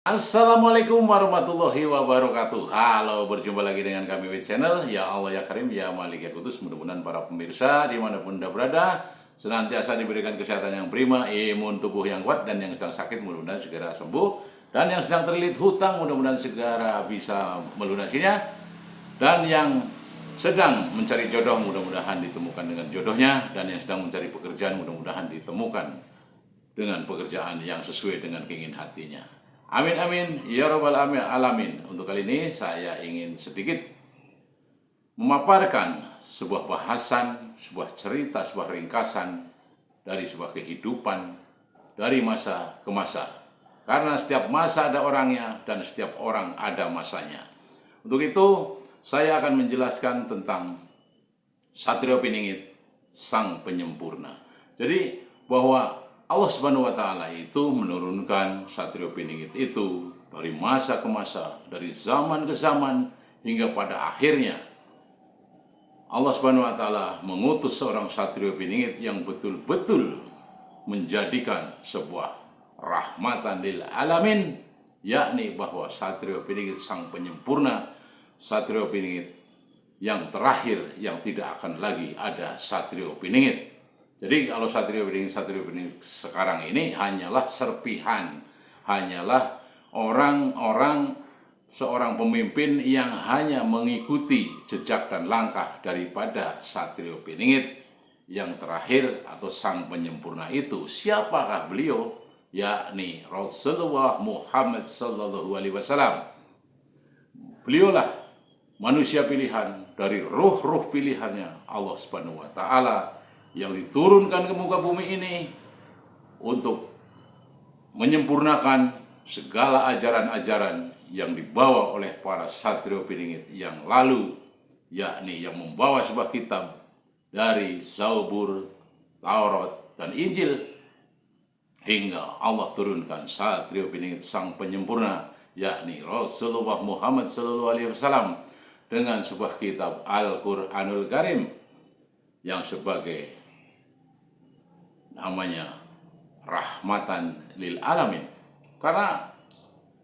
Assalamualaikum warahmatullahi wabarakatuh. Halo, berjumpa lagi dengan kami di channel Ya Allah Ya Karim Ya Malik Ya Kudus. Mudah-mudahan para pemirsa dimanapun Anda berada senantiasa diberikan kesehatan yang prima, imun tubuh yang kuat, dan yang sedang sakit mudah-mudahan segera sembuh, dan yang sedang terlilit hutang mudah-mudahan segera bisa melunasinya, dan yang sedang mencari jodoh mudah-mudahan ditemukan dengan jodohnya, dan yang sedang mencari pekerjaan mudah-mudahan ditemukan dengan pekerjaan yang sesuai dengan keinginan hatinya. Amin amin ya robbal alamin. Untuk kali ini saya ingin sedikit memaparkan sebuah bahasan, sebuah cerita, sebuah ringkasan dari sebuah kehidupan dari masa ke masa. Karena setiap masa ada orangnya dan setiap orang ada masanya. Untuk itu saya akan menjelaskan tentang Satrio Piningit, sang penyempurna. Jadi bahwa Allah Subhanahu wa taala itu menurunkan Satrio Piningit itu dari masa ke masa, dari zaman ke zaman, hingga pada akhirnya Allah Subhanahu wa taala mengutus seorang Satrio Piningit yang betul-betul menjadikan sebuah rahmatan lil alamin, yakni bahwa Satrio Piningit sang penyempurna, Satrio Piningit yang terakhir yang tidak akan lagi ada Satrio Piningit. Jadi kalau Satrio Piningit sekarang ini hanyalah serpihan, hanyalah orang-orang seorang pemimpin yang hanya mengikuti jejak dan langkah daripada Satrio Piningit yang terakhir atau sang penyempurna itu. Siapakah beliau? Yakni Rasulullah Muhammad Sallallahu Alaihi Wasallam. Beliaulah manusia pilihan dari ruh-ruh pilihannya Allah Subhanahu wa taala yang diturunkan ke muka bumi ini untuk menyempurnakan segala ajaran-ajaran yang dibawa oleh para Satrio Piningit yang lalu, yakni yang membawa sebuah kitab dari Zabur, Taurat, dan Injil, hingga Allah turunkan Satrio Piningit sang penyempurna, yakni Rasulullah Muhammad SAW, dengan sebuah kitab Al-Quranul Karim yang sebagai namanya rahmatan lil alamin. Karena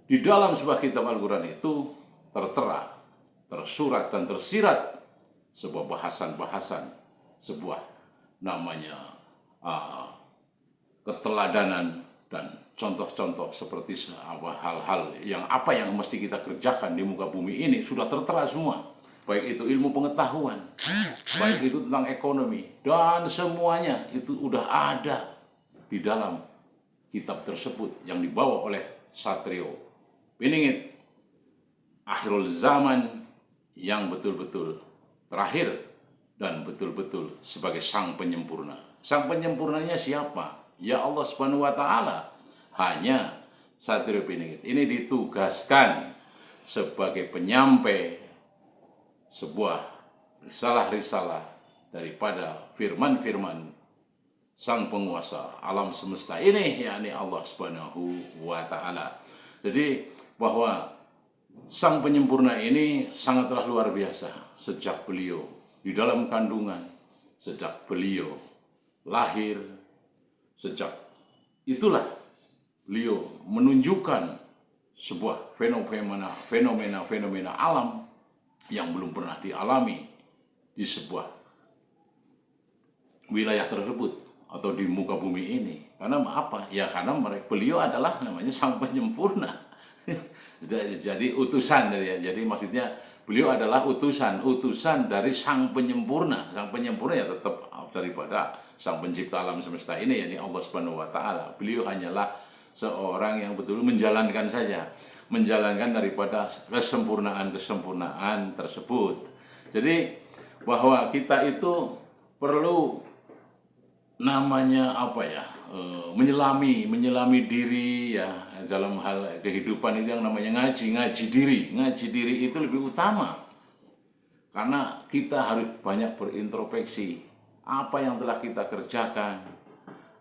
di dalam sebuah kitab Al-Quran itu tertera, tersurat, dan tersirat sebuah bahasan-bahasan, sebuah namanya keteladanan dan contoh-contoh seperti hal-hal yang mesti kita kerjakan di muka bumi ini sudah tertera semua. Baik itu ilmu pengetahuan, baik itu tentang ekonomi, dan semuanya itu udah ada di dalam kitab tersebut yang dibawa oleh Satrio Piningit, akhirul zaman yang betul-betul terakhir dan betul-betul sebagai sang penyempurna. Sang penyempurnanya siapa? Ya Allah Subhanahu wa taala. Hanya Satrio Piningit ini ditugaskan sebagai penyampai sebuah risalah-risalah daripada firman-firman sang penguasa alam semesta ini, yakni Allah Subhanahu wa taala. Jadi bahwa sang penyempurna ini sangatlah luar biasa sejak beliau di dalam kandungan, sejak beliau lahir, sejak itulah beliau menunjukkan sebuah fenomena alam yang belum pernah dialami di sebuah wilayah tersebut atau di muka bumi ini. Karena apa? Ya karena beliau adalah namanya sang penyempurna. Jadi utusan ya. Jadi maksudnya beliau adalah utusan dari sang penyempurna. Sang penyempurna ya tetap daripada sang pencipta alam semesta ini, yakni Allah Subhanahu wa taala. Beliau hanyalah seorang yang betul menjalankan saja, menjalankan daripada kesempurnaan tersebut. Jadi bahwa kita itu perlu namanya menyelami diri ya, dalam hal kehidupan itu yang namanya ngaji diri itu lebih utama, karena kita harus banyak berintrospeksi apa yang telah kita kerjakan,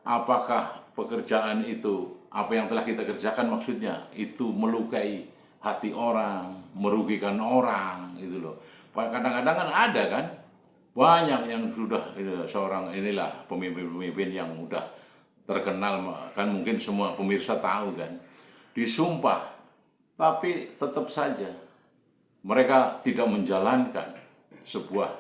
apakah pekerjaan itu, apa yang telah kita kerjakan maksudnya itu melukai hati orang, merugikan orang gitu loh. Kadang-kadang kan ada kan banyak yang sudah seorang inilah pemimpin-pemimpin yang udah terkenal, kan mungkin semua pemirsa tahu kan, disumpah Tapi tetap saja mereka tidak menjalankan sebuah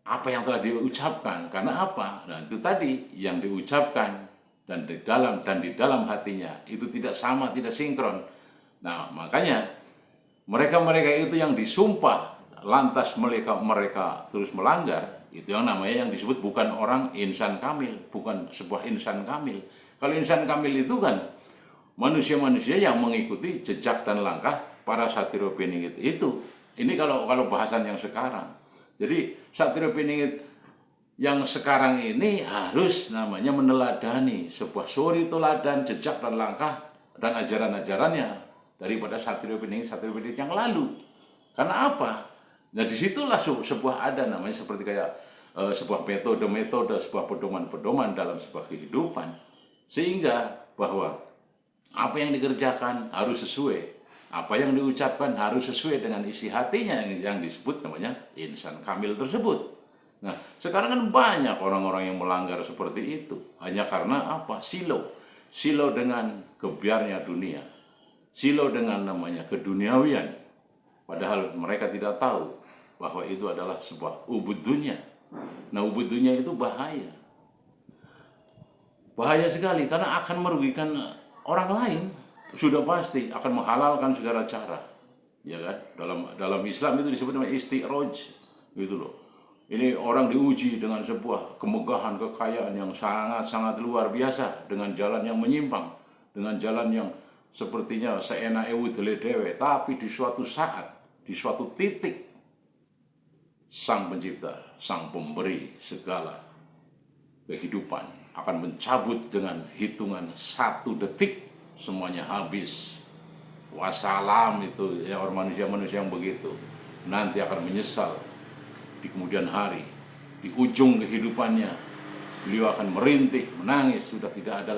apa yang telah diucapkan. Karena apa? Nah, itu tadi yang diucapkan dan di dalam hatinya itu tidak sama, tidak sinkron. Nah, makanya mereka itu yang disumpah lantas mereka terus melanggar, itu yang namanya yang disebut bukan orang insan kamil, bukan sebuah insan kamil. Kalau insan kamil itu kan manusia-manusia yang mengikuti jejak dan langkah para Satrio Piningit itu. Ini kalau bahasan yang sekarang. Jadi Satrio Piningit yang sekarang ini harus namanya meneladani sebuah suri teladan, jejak dan langkah dan ajaran-ajarannya daripada Satrio Piningit yang lalu. Karena apa? Nah, disitulah sebuah ada namanya seperti kayak sebuah metode, sebuah pedoman dalam sebuah kehidupan. Sehingga bahwa apa yang dikerjakan harus sesuai, apa yang diucapkan harus sesuai dengan isi hatinya yang disebut namanya insan kamil tersebut. Nah, sekarang kan banyak orang-orang yang melanggar seperti itu. Hanya karena apa? Silo dengan kebiarnya dunia. Silo dengan namanya keduniawian. Padahal mereka tidak tahu bahwa itu adalah sebuah ubud dunia. Nah, ubud dunia itu bahaya. Bahaya sekali karena akan merugikan orang lain. Sudah pasti akan menghalalkan segala cara. Ya kan? Dalam Islam itu disebut namanya istiroj. Gitu loh. Ini orang diuji dengan sebuah kemegahan, kekayaan yang sangat-sangat luar biasa, dengan jalan yang menyimpang, dengan jalan yang sepertinya seenak ewu dewe, tapi di suatu saat, di suatu titik, Sang Pencipta, Sang Pemberi segala kehidupan akan mencabut dengan hitungan 1 detik, semuanya habis. Wassalam itu ya, orang manusia yang begitu nanti akan menyesal di kemudian hari, di ujung kehidupannya beliau akan merintih, menangis, sudah tidak ada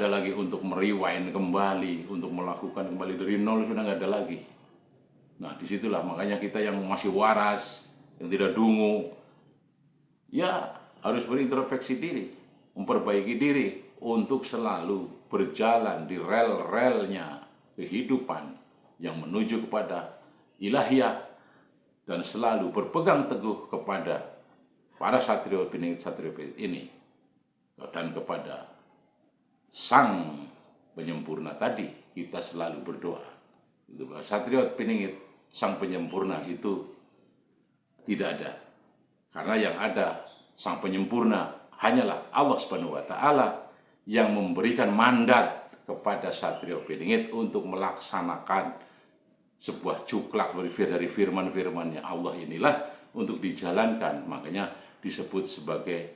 lagi untuk merewind kembali, untuk melakukan kembali dari nol, sudah nggak ada lagi. Nah, disitulah makanya kita yang masih waras, yang tidak dungu, ya harus berintrospeksi diri, memperbaiki diri untuk selalu berjalan di rel-relnya kehidupan yang menuju kepada ilahiyah dan selalu berpegang teguh kepada para Satrio Piningit ini dan kepada Sang Penyempurna tadi kita selalu berdoa. Itu Satrio Piningit Sang Penyempurna itu tidak ada. Karena yang ada Sang Penyempurna hanyalah Allah Subhanahu wa taala yang memberikan mandat kepada Satrio Piningit untuk melaksanakan sebuah cuklak dari firman-firmannya Allah inilah untuk dijalankan. Makanya disebut sebagai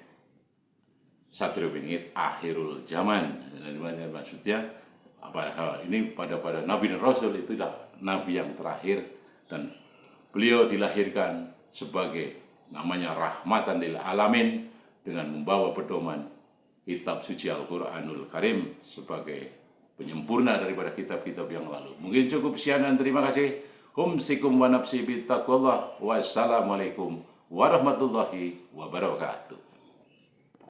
Satrio Piningit akhirul zaman. Maksudnya ini pada Nabi dan Rasul itulah Nabi yang terakhir, dan beliau dilahirkan sebagai namanya rahmatan lil alamin dengan membawa pedoman kitab suci Al-Quranul Karim sebagai penyempurna daripada kitab-kitab yang lalu. Mungkin cukup sekian dan terima kasih. Humsikum wa nafsi bittaqwallah. Wassalamualaikum warahmatullahi wabarakatuh.